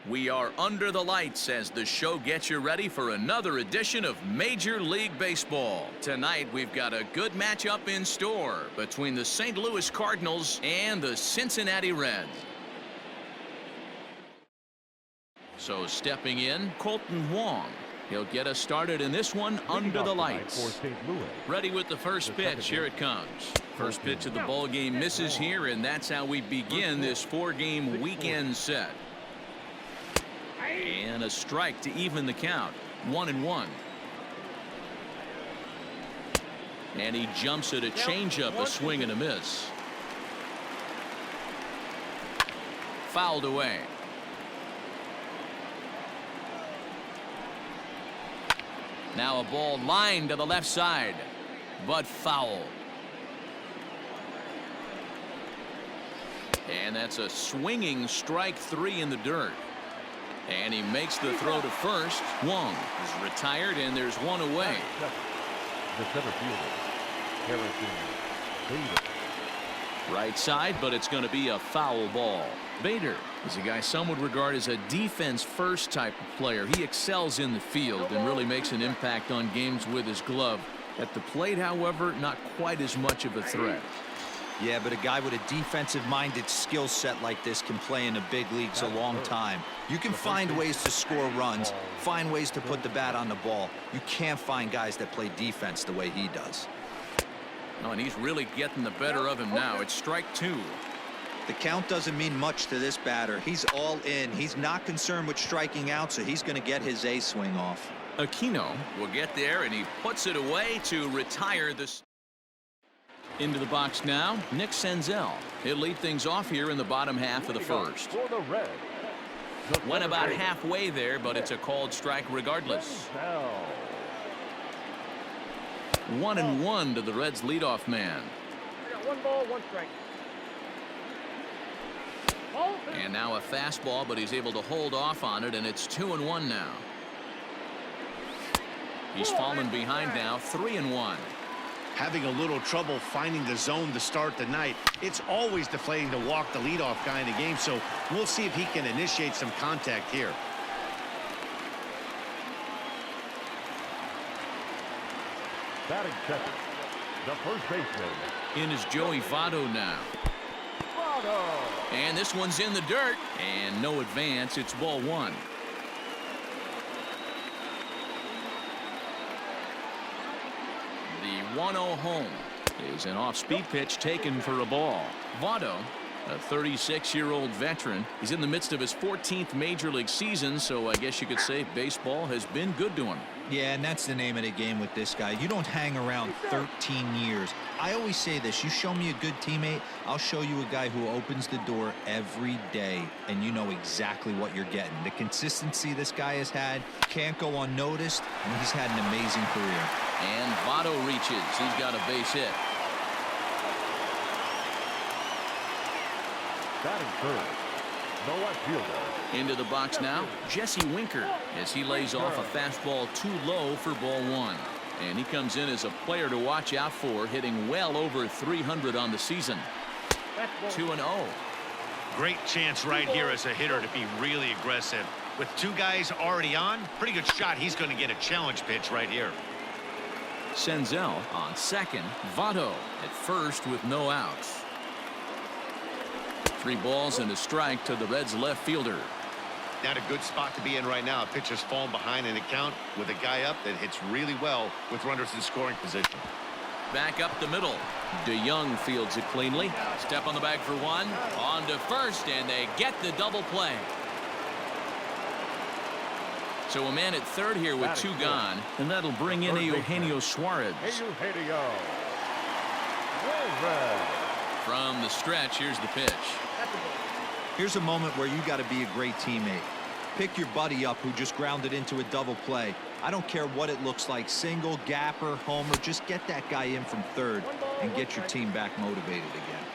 We are under the lights as the show gets you ready for another edition of Major League Baseball. Tonight, we've got a good matchup in store between the St. Louis Cardinals and the Cincinnati Reds. So stepping in, Colton Wong. He'll get us started in this one under the lights. Ready with the first pitch. Here it comes. First pitch of the ball game misses here, and that's how we begin this four-game weekend set. And a strike to even the count. 1-1. And he jumps at a changeup, a swing and a miss. Fouled away. Now a ball lined to the left side, but foul. And that's a swinging strike three in the dirt. And he makes the throw to first. Wong is retired, and there's one away. The center fielder, Bader. Right side, but it's going to be a foul ball. Bader is a guy some would regard as a defense-first type of player. He excels in the field and really makes an impact on games with his glove. At the plate, however, not quite as much of a threat. Yeah, but a guy with a defensive-minded skill set like this can play in the big leagues a long time. You can find ways to score runs, find ways to put the bat on the ball. You can't find guys that play defense the way he does. Oh, and he's really getting the better of him now. It's strike two. The count doesn't mean much to this batter. He's all in. He's not concerned with striking out, so he's going to get his A swing off. Aquino will get there, and he puts it away to retire this. Into the box now, Nick Senzel. He'll lead things off here in the bottom half of the first. Went about halfway there, but it's a called strike regardless. 1-1 to the Reds' leadoff man. One ball, one strike. And now a fastball, but he's able to hold off on it, and it's 2-1 now. He's fallen behind now, 3-1. Having a little trouble finding the zone to start the night. It's always deflating to walk the leadoff guy in the game, so we'll see if he can initiate some contact here. Batting second, the first baseman. In is Joey Votto now. And this one's in the dirt, and no advance. It's ball one. The 1-0 home is an off-speed pitch taken for a ball. Votto, a 36-year-old veteran, is in the midst of his 14th major league season, so I guess you could say baseball has been good to him. Yeah, and that's the name of the game with this guy. You don't hang around 13 years. I always say this, you show me a good teammate, I'll show you a guy who opens the door every day, and you know exactly what you're getting. The consistency this guy has had can't go unnoticed, and he's had an amazing career. And Votto reaches. He's got a base hit. Batting third, the left fielder. Into the box now, Jesse Winker, as he lays off a fastball too low for ball one. And he comes in as a player to watch out for, hitting well over 300 on the season. 2-0. Great chance right here as a hitter to be really aggressive. With two guys already on, pretty good shot. He's going to get a challenge pitch right here. Senzel on second. Votto at first with no outs. 3 balls and a strike to the Reds' left fielder. Not a good spot to be in right now. A pitcher's falling behind in the count with a guy up that hits really well with runners in scoring position. Back up the middle. DeYoung fields it cleanly. Step on the bag for one. On to first, and they get the double play. So a man at third here with 2 gone, and that'll bring in Eugenio Suarez. From the stretch, here's the pitch. Here's a moment where you got to be a great teammate. Pick your buddy up who just grounded into a double play. I don't care what it looks like, single, gapper, homer, just get that guy in from third and get your team back motivated again.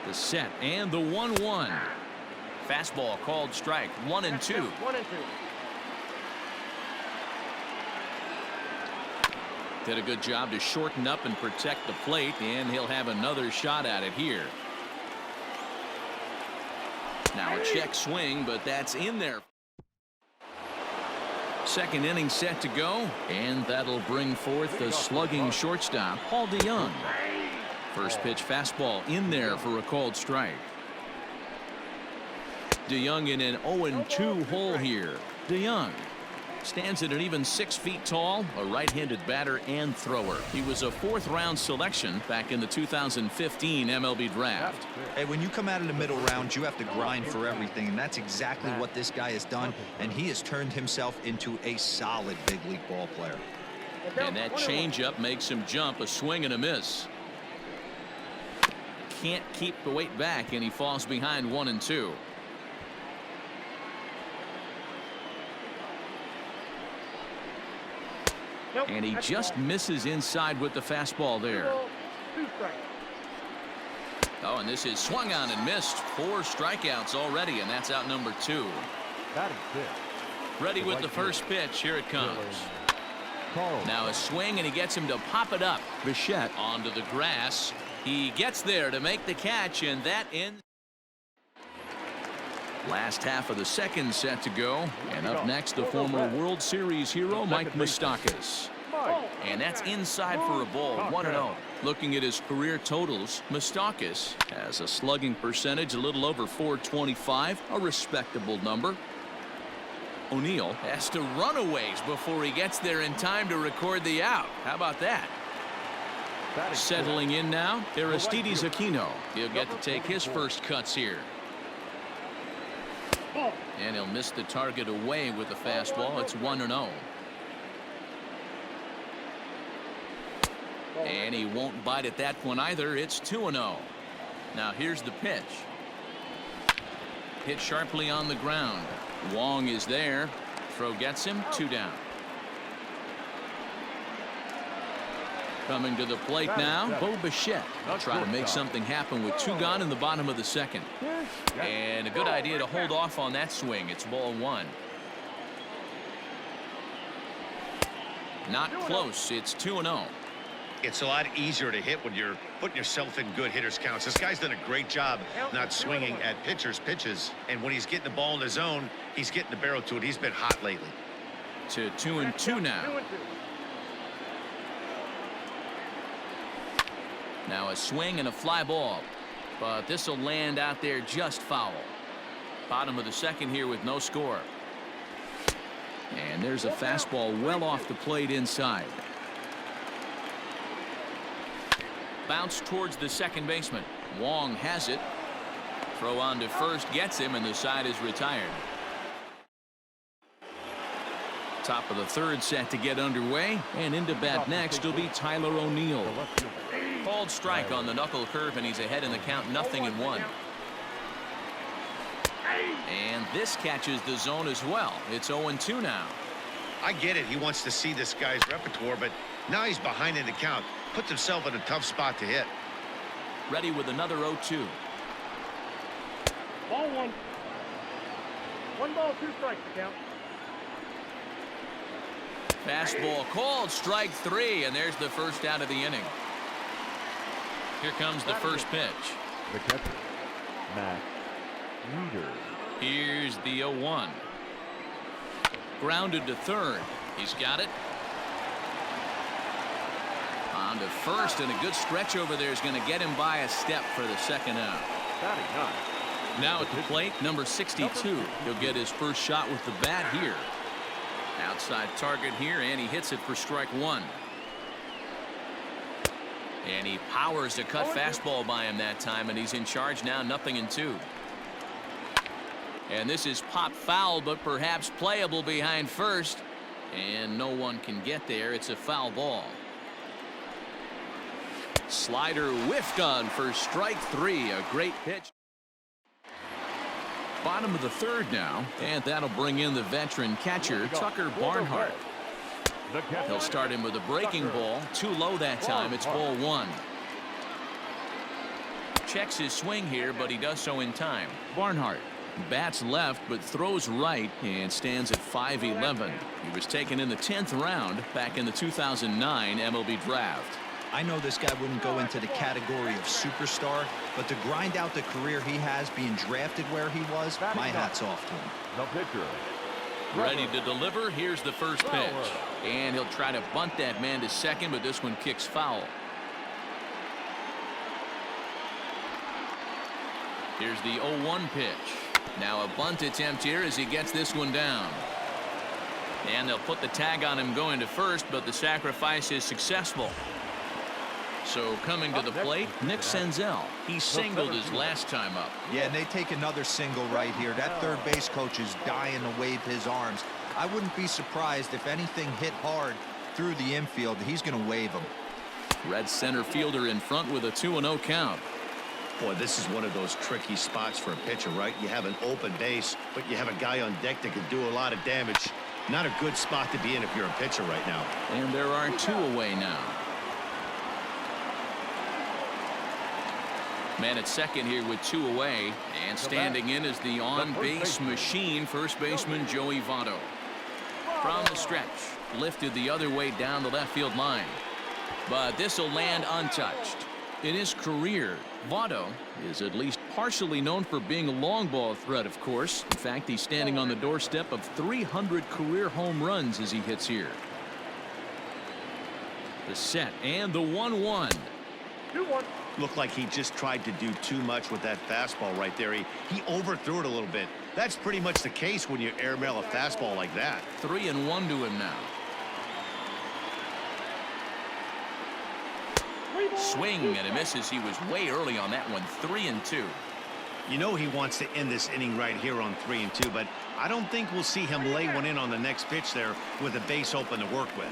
The set and the 1-1. Fastball called strike. 1-2. Did a good job to shorten up and protect the plate, and he'll have another shot at it here. Now a check swing, but that's in there. Second inning set to go, and that'll bring forth the slugging shortstop, Paul DeYoung. First pitch fastball in there for a called strike. DeYoung in an 0-2 hole here. DeYoung stands at an even 6 feet tall, a right-handed batter and thrower. He was a fourth-round selection back in the 2015 MLB draft. Hey, when you come out of the middle rounds, you have to grind for everything, and that's exactly what this guy has done, and he has turned himself into a solid big league ball player. And that changeup makes him jump, a swing and a miss. Can't keep the weight back, and he falls behind 1-2. And he just misses inside with the fastball there. Oh, and this is swung on and missed. 4 strikeouts already, and that's out number 2. Ready with the first pitch. Here it comes. Now a swing, and he gets him to pop it up. Bichette onto the grass. He gets there to make the catch, and that ends. Last half of the second set to go, and up next the former World Series hero Mike Moustakas. And that's inside for a ball. 1-0. Looking at his career totals, Moustakas has a slugging percentage a little over .425, a respectable number. O'Neill has to run a ways before he gets there in time to record the out. How about that? Settling in now, Aristides Aquino. He'll get to take his first cuts here. And he'll miss the target away with the fastball. It's 1-0. And he won't bite at that one either. It's 2-0. Now here's the pitch. Hit sharply on the ground. Wong is there. Throw gets him. 2 down. Coming to the plate now, Bo Bichette. They'll try to make something happen with 2 gone in the bottom of the second. And a good idea to hold off on that swing. It's ball 1. Not close. It's 2-0. It's a lot easier to hit when you're putting yourself in good hitters counts. This guy's done a great job not swinging at pitchers' pitches. And when he's getting the ball in the zone, he's getting the barrel to it. He's been hot lately. To 2-2 now. Now a swing and a fly ball. But this will land out there just foul. Bottom of the second here with no score. And there's a fastball well off the plate inside. Bounce towards the second baseman. Wong has it. Throw on to first gets him, and the side is retired. Top of the third set to get underway, and into bat next will be Tyler O'Neill. Called strike on the knuckle curve, and he's ahead in the count, 0-1. And this catches the zone as well. It's 0-2 now. I get it. He wants to see this guy's repertoire, but now he's behind in the count. Puts himself in a tough spot to hit. Ready with another 0-2. Ball 1. 1 ball, 2 strikes to count. Fastball called, strike 3, and there's the first out of the inning. Here comes the first pitch. The catcher, Matt Reeder. Here's the 0-1. Grounded to third. He's got it. On to first, and a good stretch over there is going to get him by a step for the second out. Now at the plate, number 62. He'll get his first shot with the bat here. Outside target here, and he hits it for strike 1. And he powers a cut fastball by him that time, and he's in charge now, 0-2. And this is popped foul, but perhaps playable behind first. And no one can get there. It's a foul ball. Slider whiffed on for strike 3. A great pitch. Bottom of the third now, and that'll bring in the veteran catcher Tucker Barnhart. He'll start him with a breaking ball. Too low that time. It's ball 1. Checks his swing here, but he does so in time. Barnhart bats left but throws right and stands at 5'11". He was taken in the 10th round back in the 2009 MLB draft. I know this guy wouldn't go into the category of superstar, but to grind out the career he has being drafted where he was, my hat's off to him. The pitcher. Ready to deliver. Here's the first pitch. And he'll try to bunt that man to second, but this one kicks foul. Here's the 0-1 pitch. Now a bunt attempt here as he gets this one down. And they'll put the tag on him going to first, but the sacrifice is successful. So coming to the plate, Nick Senzel. He singled his last time up. Yeah, and they take another single right here. That third base coach is dying to wave his arms. I wouldn't be surprised if anything hit hard through the infield. He's going to wave them. Red center fielder in front with a 2-0 count. Boy, this is one of those tricky spots for a pitcher, right? You have an open base, but you have a guy on deck that can do a lot of damage. Not a good spot to be in if you're a pitcher right now. And there are 2 away now. Man at second here with 2 away, and standing in is the on-base machine, first baseman Joey Votto. From the stretch, lifted the other way down the left field line. But this will land untouched. In his career, Votto is at least partially known for being a long ball threat, of course. In fact, he's standing on the doorstep of 300 career home runs as he hits here. The set and the 1-1. 2-1. Looked like he just tried to do too much with that fastball right there. He overthrew it a little bit. That's pretty much the case when you airmail a fastball like that. 3-1 to him now. Swing and a miss as he was way early on that one. 3-2. You know he wants to end this inning right here on 3-2, but I don't think we'll see him lay one in on the next pitch there with a base open to work with.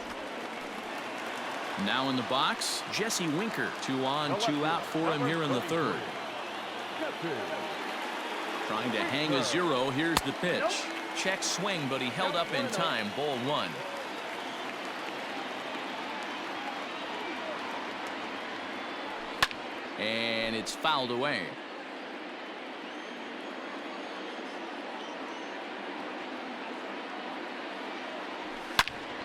Now in the box, Jesse Winker. 2 on, 2 out for him here in the third. Trying to hang a 0. Here's the pitch. Check swing, but he held up in time. Ball 1. And it's fouled away.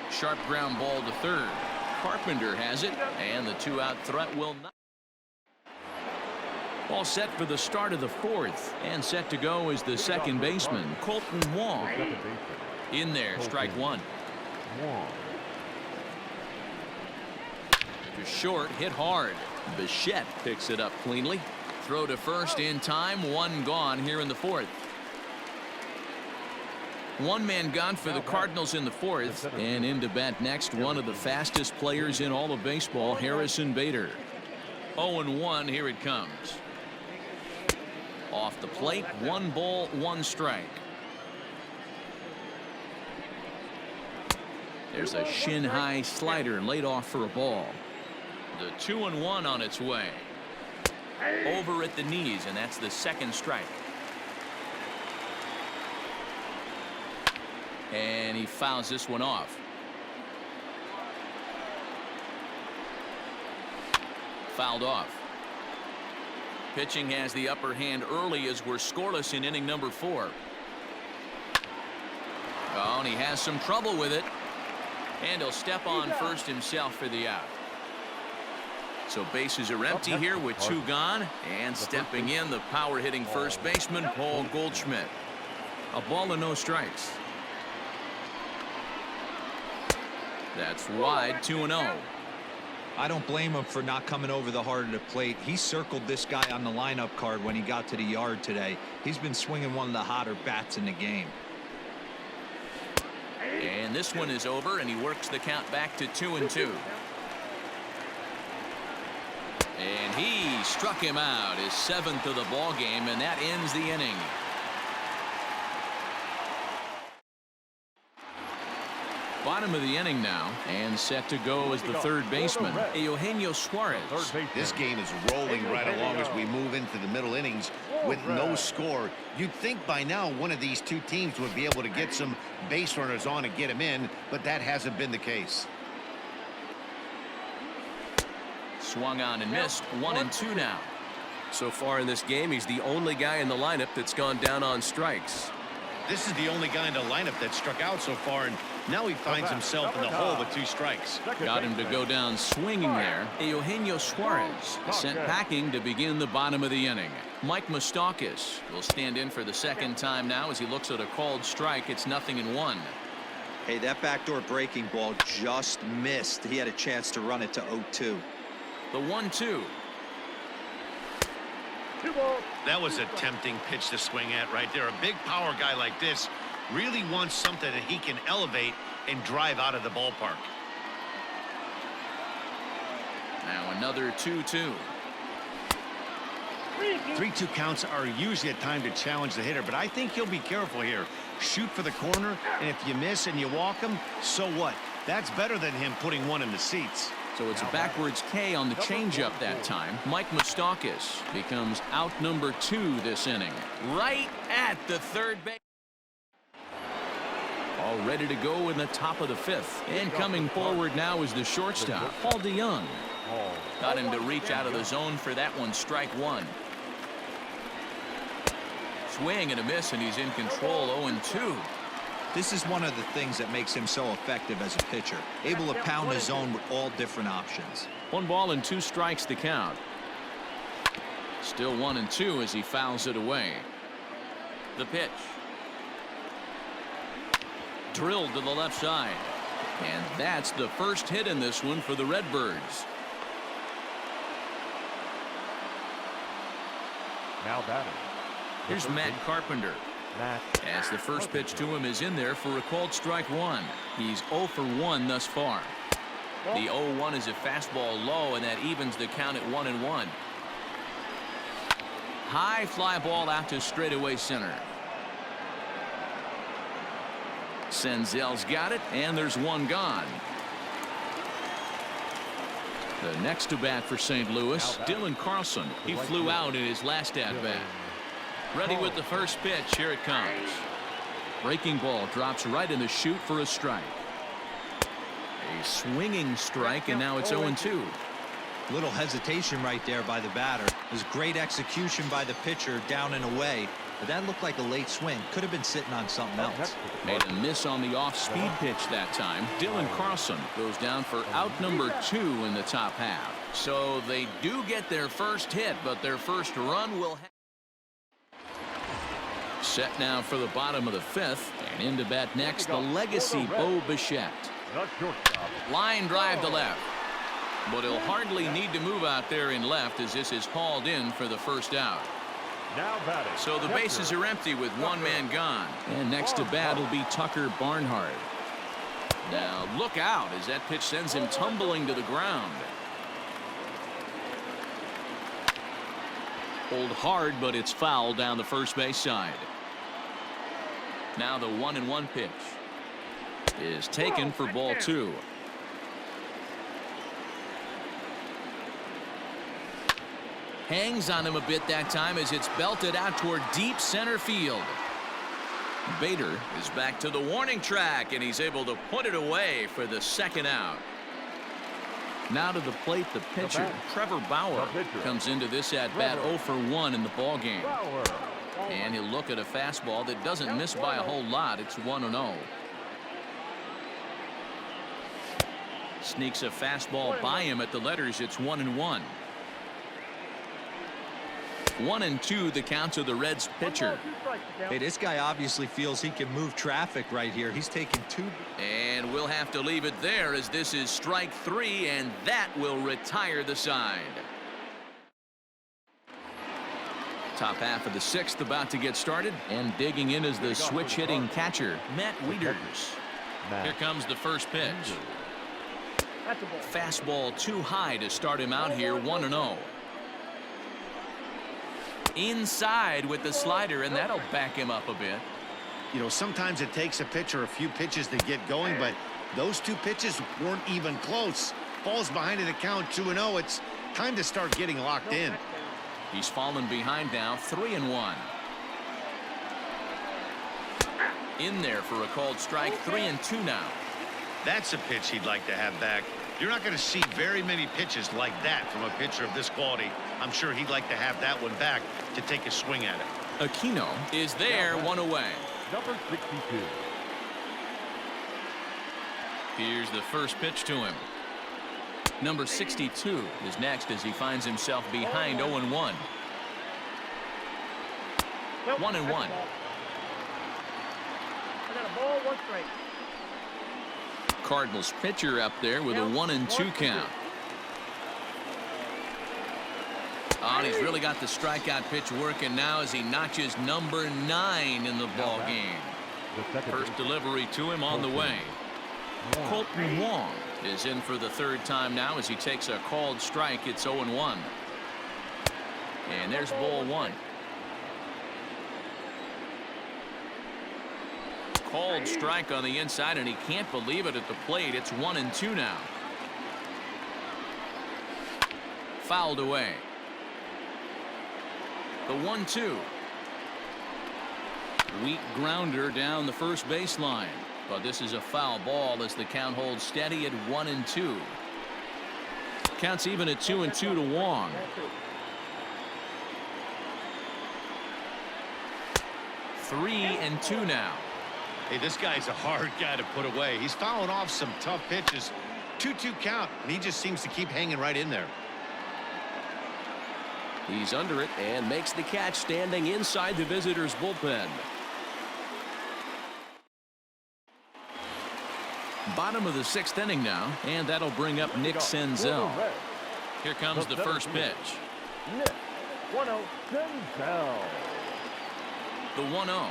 Sharp ground ball to third. Carpenter has it, and the 2-out threat will not. All set for the start of the fourth, and set to go is the second baseman, Colton Wong. In there, strike 1. To short, hit hard. Bichette picks it up cleanly. Throw to first in time. 1 gone here in the fourth. 1 man gone for the Cardinals in the fourth, and in to bat next, one of the fastest players in all of baseball, Harrison Bader. 0-1. Here it comes. Off the plate, 1 ball, 1 strike. There's a shin-high slider laid off for a ball. The 2-1 on its way. Over at the knees, and that's the second strike. And he fouls this one off. Fouled off. Pitching has the upper hand early as we're scoreless in inning number 4. Oh, and he has some trouble with it. And he'll step on first himself for the out. So bases are empty here with 2 gone. And stepping in, the power-hitting first baseman, Paul Goldschmidt. A ball and no strikes. That's wide. 2-0. I don't blame him for not coming over the heart of the plate. He circled this guy on the lineup card when he got to the yard today. He's been swinging one of the hotter bats in the game. And this one is over, and he works the count back to 2-2. And he struck him out, his 7th of the ball game, and that ends the inning. Bottom of the inning now, and set to go as the third baseman, Eugenio Suarez. This game is rolling right along as we move into the middle innings with no score. You'd think by now one of these 2 teams would be able to get some base runners on and get them in, but that hasn't been the case. Swung on and missed. 1-2 now. So far in this game, he's the only guy in the lineup that's gone down on strikes. This is the only guy in the lineup that struck out so far, and Now he finds himself in the hole with 2 strikes. Got him to go down swinging there. Eugenio Suarez sent packing to begin the bottom of the inning. Mike Moustakas will stand in for the second time now as he looks at a called strike. It's 0-1. Hey, that backdoor breaking ball just missed. He had a chance to run it to 0-2. The 1-2. That was a tempting pitch to swing at right there. A big power guy like this really wants something that he can elevate and drive out of the ballpark. Now another 2-2. 3-2 counts are usually a time to challenge the hitter, but I think he'll be careful here. Shoot for the corner, and if you miss and you walk him, so what? That's better than him putting one in the seats. So it's a backwards K on the changeup that time. Mike Moustakas becomes out number 2 this inning. Right at the third base. All ready to go in the top of the 5th. And coming forward now is the shortstop, Paul DeYoung. Got him to reach out of the zone for that one. Strike 1. Swing and a miss, and he's in control. 0-2. This is one of the things that makes him so effective as a pitcher. Able to pound his zone with all different options. 1 ball and 2 strikes to count. Still 1-2 as he fouls it away. The pitch. Drilled to the left side. And that's the first hit in this one for the Redbirds. Now batting. Here's Matt Carpenter. As the first pitch to him is in there for a called strike 1. He's 0 for 1 thus far. The 0-1 is a fastball low, and that evens the count at 1-1. High fly ball out to straightaway center. Senzel's got it, and there's 1 gone. The next to bat for St. Louis, Dylan Carlson. He flew out in his last at bat. Ready with the first pitch. Here it comes. Breaking ball drops right in the chute for a strike. A swinging strike, and now it's 0-2. Little hesitation right there by the batter. It was great execution by the pitcher down and away. But that looked like a late swing. Could have been sitting on something else. Made a miss on the off-speed pitch that time. Dylan Carlson goes down for out number 2 in the top half. So they do get their first hit, but their first run will have. Set now for the bottom of the 5th, and in to bat next, the legacy Bo Bichette. Line drive to left, but he'll hardly need to move out there in left as this is hauled in for the first out. So the bases are empty with 1 man gone, and next to bat will be Tucker Barnhart. Now look out as that pitch sends him tumbling to the ground. Pulled hard, but it's foul down the first base side. Now the 1-1 pitch is taken for ball 2. Hangs on him a bit that time as it's belted out toward deep center field. Bader is back to the warning track, and he's able to put it away for the second out. Now to the plate, the pitcher, Trevor Bauer, comes into this at-bat 0 for 1 in the ballgame. And he'll look at a fastball that doesn't miss by a whole lot. It's 1-0. Sneaks a fastball by him at the letters. It's 1-1. 1-2 the count to the Reds pitcher. Hey, this guy obviously feels he can move traffic right here. He's taking 2. And we'll have to leave it there as this is strike 3, and that will retire the side. Top half of the 6th about to get started, and digging in is the switch hitting catcher, Matt Wieters. Here comes the first pitch. Fastball too high to start him out here. 1-0. Inside with the slider, and that'll back him up a bit. You know, sometimes it takes a pitcher a few pitches to get going, but those 2 pitches weren't even close. Falls behind in the count 2-0. It's time to start getting locked in. He's fallen behind now. 3-1. In there for a called strike. 3-2 now. That's a pitch he'd like to have back. You're not going to see very many pitches like that from a pitcher of this quality. I'm sure he'd like to have that one back to take a swing at it. Aquino is there, 1 away. Number 62. Here's the first pitch to him. Number 62 is next as he finds himself behind 0-1. 1-1. I got a ball, 1 strike. Cardinals pitcher up there with a 1-2 count. Oh, and he's really got the strikeout pitch working now as he notches number 9 in the ball game. First delivery to him on the way. Colton Wong is in for the third time now as he takes a called strike. It's 0-1. And there's ball 1. Called strike on the inside, and he can't believe it at the plate. It's 1-2 now. Fouled away. The 1-2. Weak grounder down the first baseline. But this is a foul ball as the count holds steady at 1-2. Counts even at 2-2 to Wong. 3-2 now. Hey, this guy's a hard guy to put away. He's fouling off some tough pitches. 2-2 count, and he just seems to keep hanging right in there. He's under it and makes the catch standing inside the visitors' bullpen. Bottom of the 6th inning now, and that'll bring up Nick Senzel. Here comes the first pitch. Nick 1-0 Senzel. The 1-0.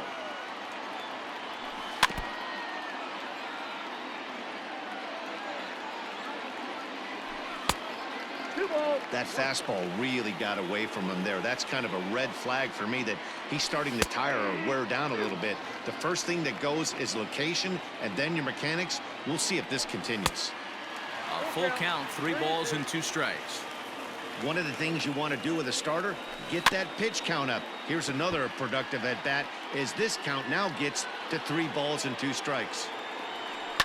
That fastball really got away from him there. That's kind of a red flag for me that he's starting to tire or wear down a little bit. The first thing that goes is location and then your mechanics. We'll see if this continues. A full count, 3 balls and 2 strikes. One of the things you want to do with a starter, get that pitch count up. Here's another productive at bat as this count now gets to 3 balls and 2 strikes.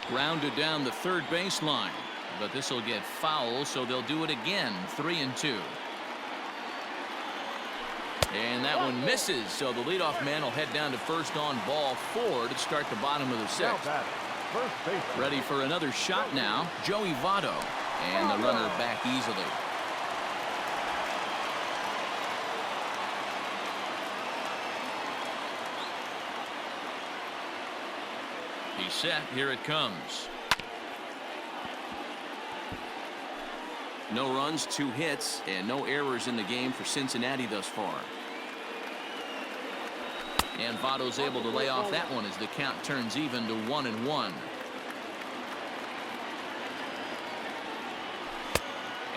Grounded down the third baseline. But this will get foul, so they'll do it again. 3-2. And that one misses, so the leadoff man will head down to first on ball 4 to start the bottom of the 6th. Ready for another shot now, Joey Votto. And the runner back easily. He's set. Here it comes. No runs, 2 hits, and no errors in the game for Cincinnati thus far. And Votto's able to lay off that one as the count turns even to 1-1.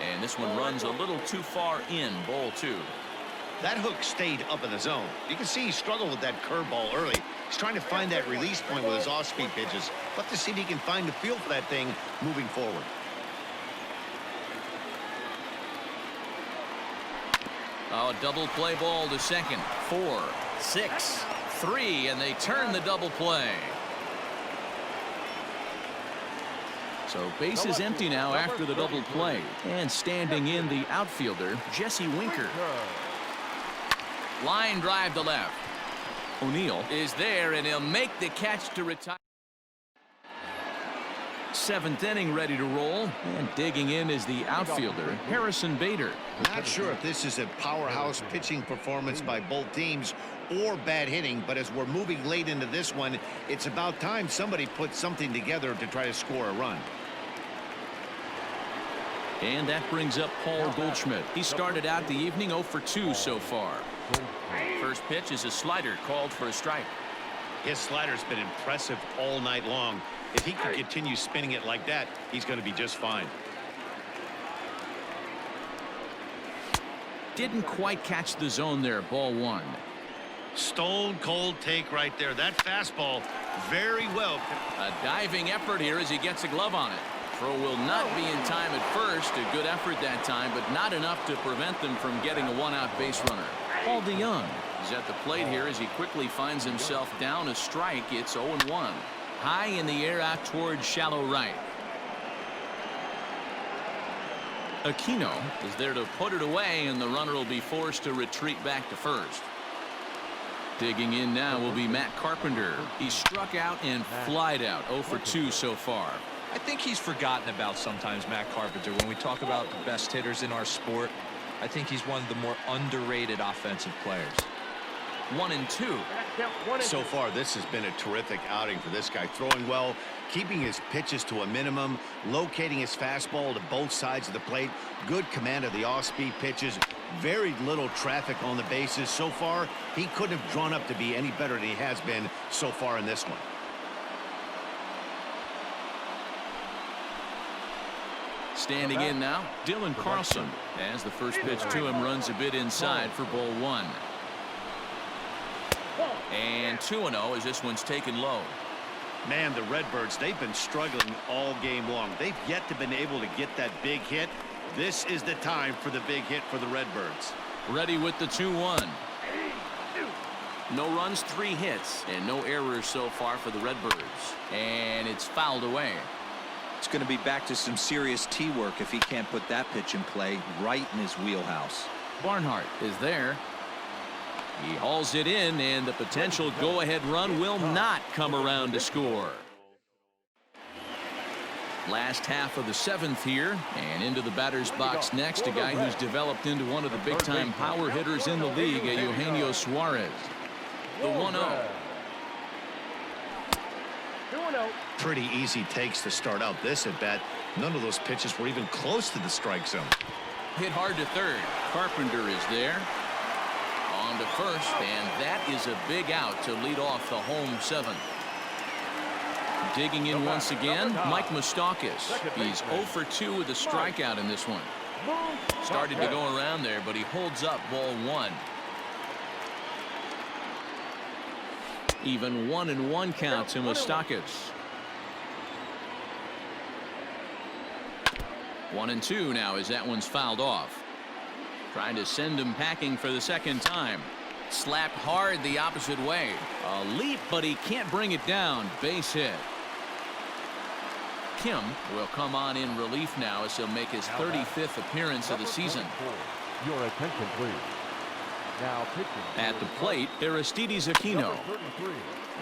And this one runs a little too far in, ball 2. That hook stayed up in the zone. You can see he struggled with that curveball early. He's trying to find that release point with his off-speed pitches. But to see if he can find the feel for that thing moving forward. Oh, double play ball to second. 4, 6, 3, and they turn the double play. So base is empty now after the double play. And standing in the outfielder, Jesse Winker. Line drive to left. O'Neill is there, and he'll make the catch to retire. 7th inning ready to roll, and digging in is the outfielder Harrison Bader. Not sure if this is a powerhouse pitching performance by both teams or bad hitting, but as we're moving late into this one, it's about time somebody puts something together to try to score a run. And that brings up Paul Goldschmidt. He started out the evening 0 for 2 so far. First pitch is a slider called for a strike. His slider's been impressive all night long. If he can continue spinning it like that, he's going to be just fine. Didn't quite catch the zone there, ball 1. Stone cold take right there. That fastball very well. A diving effort here as he gets a glove on it. Throw will not be in time at first. A good effort that time, but not enough to prevent them from getting a 1-out base runner. Paul DeYoung is at the plate here as he quickly finds himself down a strike. It's 0-1. High in the air out towards shallow right. Aquino is there to put it away, and the runner will be forced to retreat back to first. Digging in now will be Matt Carpenter. He struck out and flied out 0 for 2 so far. I think he's forgotten about sometimes, Matt Carpenter. When we talk about the best hitters in our sport, I think he's one of the more underrated offensive players. 1-2. So far, this has been a terrific outing for this guy. Throwing well, keeping his pitches to a minimum, locating his fastball to both sides of the plate, good command of the off-speed pitches, very little traffic on the bases. So far, he couldn't have drawn up to be any better than he has been so far in this one. Standing in now, Dylan Carlson, as the first pitch to him runs a bit inside for ball 1. And 2-0 as this one's taken low. Man, the Redbirds, they've been struggling all game long. They've yet to been able to get that big hit. This is the time for the big hit for the Redbirds. Ready with the 2-1. No runs, 3 hits, and no errors so far for the Redbirds. And it's fouled away. It's going to be back to some serious tee work if he can't put that pitch in play right in his wheelhouse. Barnhart is there. He hauls it in, and the potential go-ahead run will not come around to score. Last half of the 7th here, and into the batter's box next, a guy who's developed into one of the big-time power hitters in the league, Eugenio Suarez. The 1-0. Pretty easy takes to start out this at bat. None of those pitches were even close to the strike zone. Hit hard to third. Carpenter is there. On to first, and that is a big out to lead off the home 7th. Digging in once again, Mike Moustakas. He's 0 for 2 with a strikeout in this one. Started to go around there, but he holds up ball 1. Even 1-1 count to Moustakas. 1-2 now as that one's fouled off. Trying to send him packing for the second time. Slapped hard the opposite way. A leap, but he can't bring it down. Base hit. Kim will come on in relief now as he'll make his 35th appearance of the season. Your attention, please. Now pitching. At the plate, Aristides Aquino.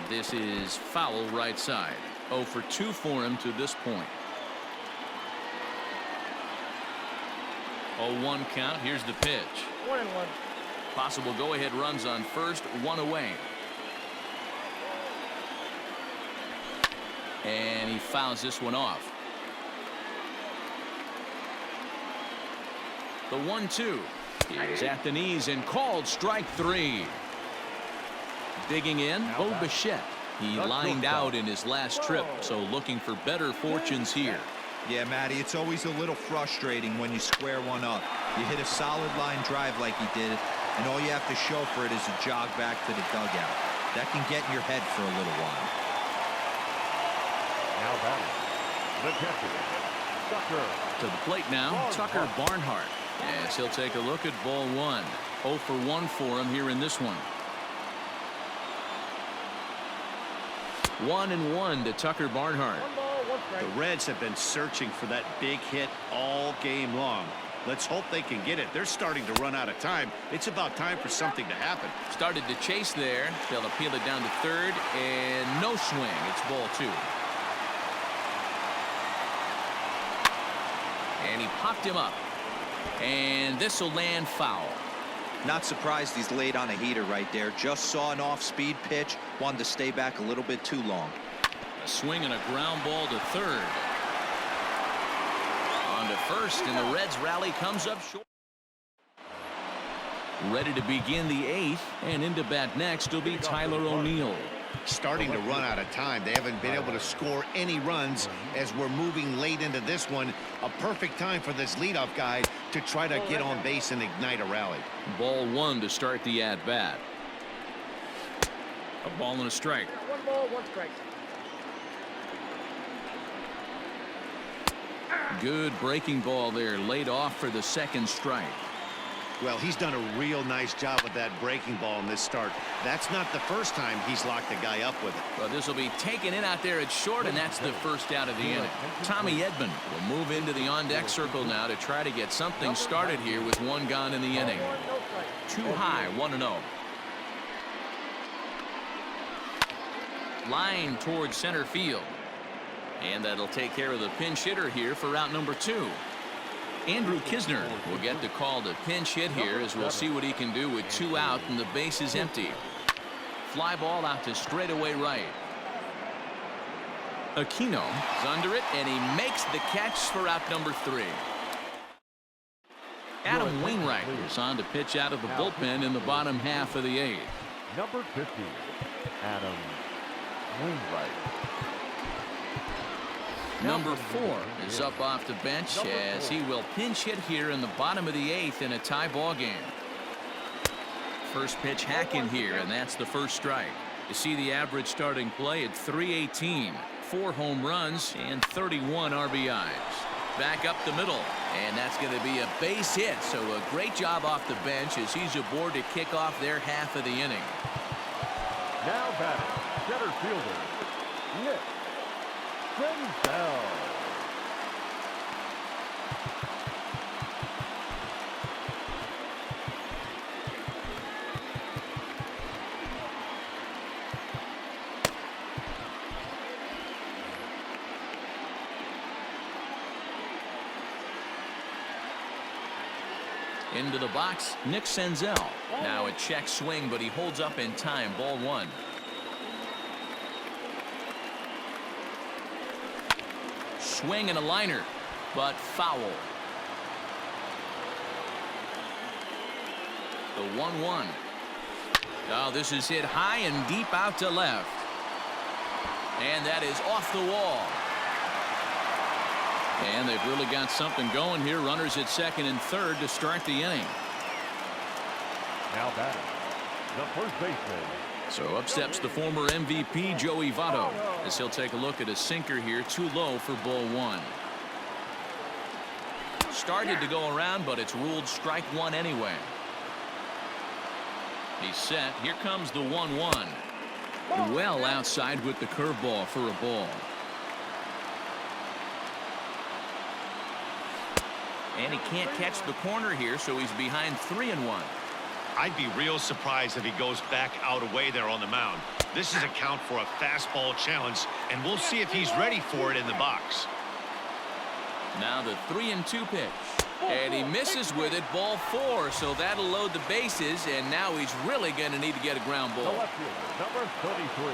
This is foul right side. 0 for 2 for him to this point. 0-1 count. Here's the pitch. 1-1. Possible go-ahead runs on first, 1 away. And he fouls this one off. The 1-2 is at the knees and called strike 3. Digging in, Bo Bichette. He lined out in his last trip, so looking for better fortunes here. Yeah, Matty, it's always a little frustrating when you square one up. You hit a solid line drive like he did, and all you have to show for it is a jog back to the dugout. That can get in your head for a little while. Now batting. The catcher, Tucker. To the plate now, Tucker Barnhart. As he'll take a look at ball 1. 0 for 1 for him here in this one. 1-1 to Tucker Barnhart. The Reds have been searching for that big hit all game long. Let's hope they can get it. They're starting to run out of time. It's about time for something to happen. Started to chase there. They'll appeal it down to third, and no swing. It's ball 2. And he popped him up. And this will land foul. Not surprised he's laid on a heater right there. Just saw an off-speed pitch. Wanted to stay back a little bit too long. A swing and a ground ball to third. On to first, and the Reds rally comes up short. Ready to begin the 8th, and into bat next will be Tyler O'Neill. Starting to run out of time. They haven't been able to score any runs as we're moving late into this one. A perfect time for this leadoff guy to try to get on base and ignite a rally. Ball 1 to start the at-bat. A ball and a strike. 1 ball, 1 strike. Good breaking ball there, laid off for the second strike. Well, he's done a real nice job with that breaking ball in this start. That's not the first time he's locked a guy up with it. Well, this will be taken in out there at short, and that's the first out of the inning. Tommy Edman will move into the on-deck circle now to try to get something started here with 1 gone in the inning. Too high, 1-0. Line towards center field. And that'll take care of the pinch hitter here for route number 2. Andrew Kisner will get the call to pinch hit here, as we'll see what he can do with 2 out and the base is empty. Fly ball out to straightaway right. Aquino is under it, and he makes the catch for out number 3. Adam Wainwright is on to pitch out of the bullpen in the bottom half of the 8th. Number 50, Adam Wainwright. Number 4 is up off the bench as he will pinch hit here in the bottom of the 8th in a tie ball game. First pitch hack in here, and that's the first strike. You see the average starting play at 318, 4 home runs and 31 RBIs. Back up the middle, and that's going to be a base hit. So a great job off the bench as he's aboard to kick off their half of the inning. Now batting, center fielder, Nick Senzel. Into the box, Nick Senzel. Now a check swing, but he holds up in time. Ball 1. Swing and a liner, but foul. The 1-1. Oh, this is hit high and deep out to left. And that is off the wall. And they've really got something going here. Runners at second and third to start the inning. Now batting, the first baseman. So up steps the former MVP Joey Votto as he'll take a look at a sinker here, too low for ball 1. Started to go around, but it's ruled strike 1 anyway. He's set. Here comes the 1-1. Well outside with the curveball for a ball. And he can't catch the corner here, so he's behind 3-1. I'd be real surprised if he goes back out away there on the mound. This is a count for a fastball challenge, and we'll see if he's ready for it in the box. Now the 3-2 pitch. And he misses with it, ball 4, so that'll load the bases, and now he's really going to need to get a ground ball. The left fielder, number 33.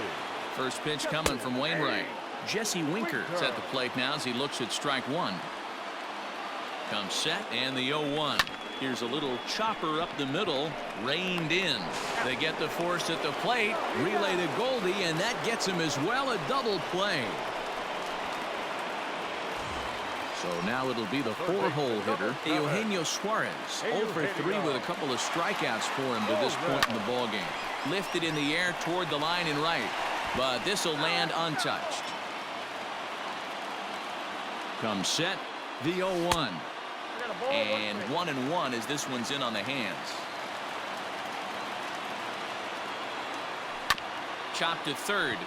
First pitch coming from Wainwright. Jesse Winker is at the plate now as he looks at strike 1. Comes set, and the 0-1. Here's a little chopper up the middle, reined in. They get the force at the plate, relay to Goldie, and that gets him as well, a double play. So now it'll be the 4-hole hitter, Eugenio Suarez. 0 for 3 with a couple of strikeouts for him to this point in the ballgame. Lifted in the air toward the line and right, but this will land untouched. Comes set, the 0-1. And 1-1 as this one's in on the hands. Chopped to third.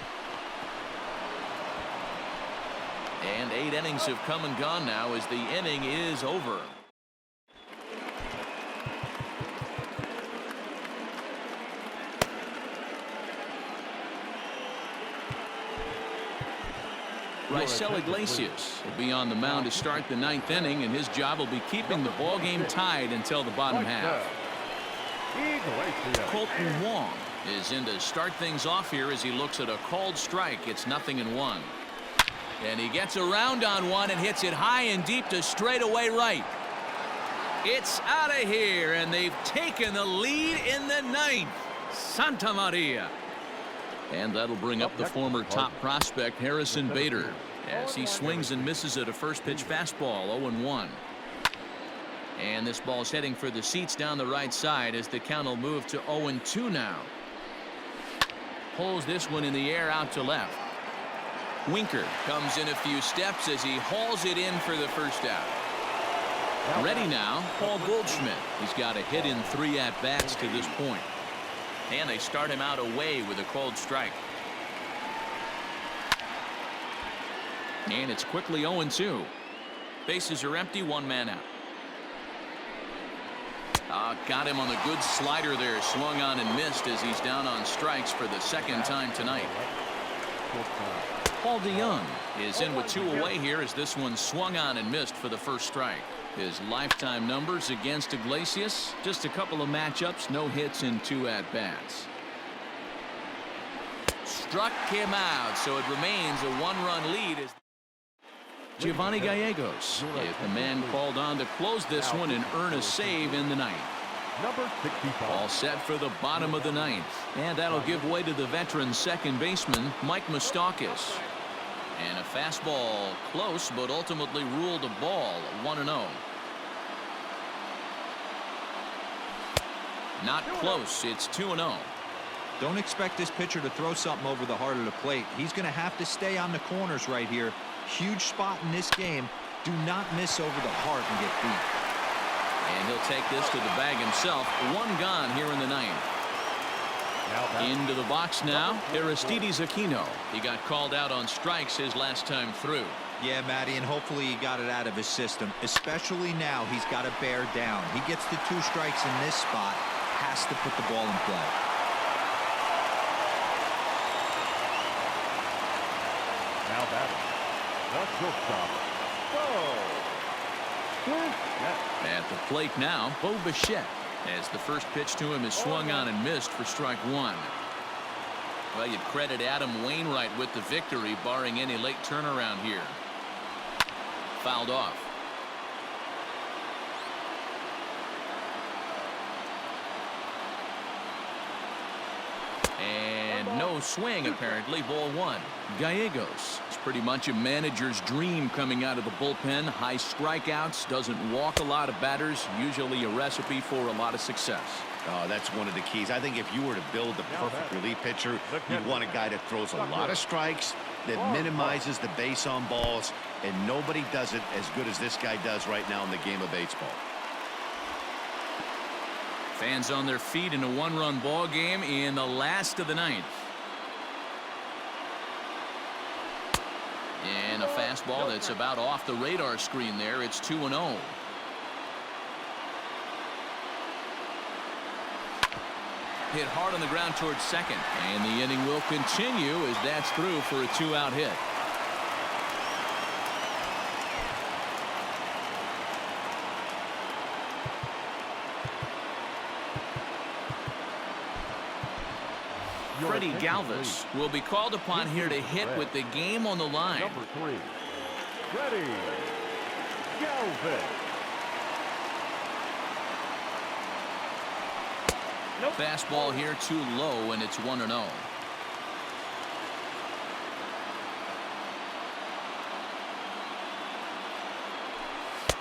And 8 innings have come and gone now as the inning is over. Raisel Iglesias will be on the mound to start the 9th inning, and his job will be keeping the ball game tied until the bottom half. Colton Wong is in to start things off here as he looks at a called strike. It's 0-1. And he gets around on one and hits it high and deep to straightaway right. It's out of here, and they've taken the lead in the 9th. Santa Maria. And that'll bring up the former top prospect Harrison Bader as he swings and misses at a first pitch fastball. 0-1. And this ball's heading for the seats down the right side as the count will move to 0-2 now. Pulls this one in the air out to left. Winker comes in a few steps as he hauls it in for the first out. Ready now, Paul Goldschmidt. He's got a hit in 3 at-bats to this point. And they start him out away with a called strike. And it's quickly 0-2. Bases are empty, 1 man out. Got him on the good slider there, swung on and missed as he's down on strikes for the 2nd time tonight. Paul DeYoung is in with 2 away here as this one swung on and missed for the first strike. His lifetime numbers against Iglesias, just a couple of matchups, no hits in 2 at-bats. Struck him out, so it remains a 1-run lead. Giovanni Gallegos is the man called on to close this one and earn a save in the ninth. Number 65. All set for the bottom of the ninth, and that'll give way to the veteran second baseman Mike Moustakas. And a fastball close, but ultimately ruled a ball, 1-0. Not close. It's 2-0. Don't expect this pitcher to throw something over the heart of the plate. He's going to have to stay on the corners right here. Huge spot in this game. Do not miss over the heart and get beat. And he'll take this to the bag himself. 1 gone here in the ninth. Into the box now, Aristides Aquino. He got called out on strikes his last time through. Yeah, Matty, and hopefully he got it out of his system. Especially now, he's got to bear down. He gets the 2 strikes in this spot, has to put the ball in play. Now batting, the shortstop. At the plate now, Bo Bichette, as the first pitch to him is swung on and missed for strike 1. Well, you'd credit Adam Wainwright with the victory, barring any late turnaround here. Fouled off. And no swing, apparently. Ball 1. Gallegos is pretty much a manager's dream coming out of the bullpen. High strikeouts, doesn't walk a lot of batters, usually a recipe for a lot of success. Oh, that's one of the keys. I think if you were to build the perfect relief pitcher, you'd want a guy that throws a lot of strikes, that minimizes the base on balls, and nobody does it as good as this guy does right now in the game of baseball. Fans on their feet in a 1-run ball game in the last of the ninth. And a fastball that's about off the radar screen there. It's 2-0. Hit hard on the ground towards second. And the inning will continue as that's through for a 2-out hit. Freddie Galvis will be called upon here to hit with the game on the line. Number 3, Freddie Galvis. Fastball here too low, and it's 1-0.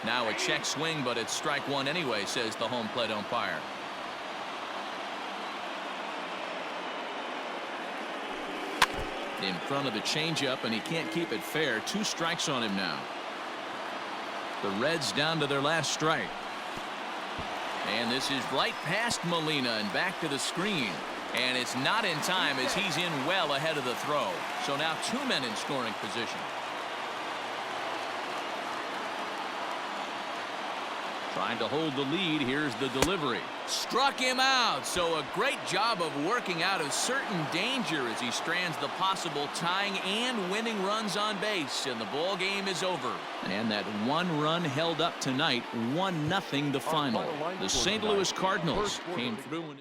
Now a check swing, but it's strike 1 anyway, says the home plate umpire. In front of the changeup, and he can't keep it fair. 2 strikes on him now. The Reds down to their last strike. And this is right past Molina and back to the screen. And it's not in time as he's in well ahead of the throw. So now 2 men in scoring position. Trying to hold the lead. Here's the delivery. Struck him out. So a great job of working out of certain danger as he strands the possible tying and winning runs on base. And the ball game is over. And that 1 run held up tonight. 1-0 the final. The St. Louis Cardinals came through.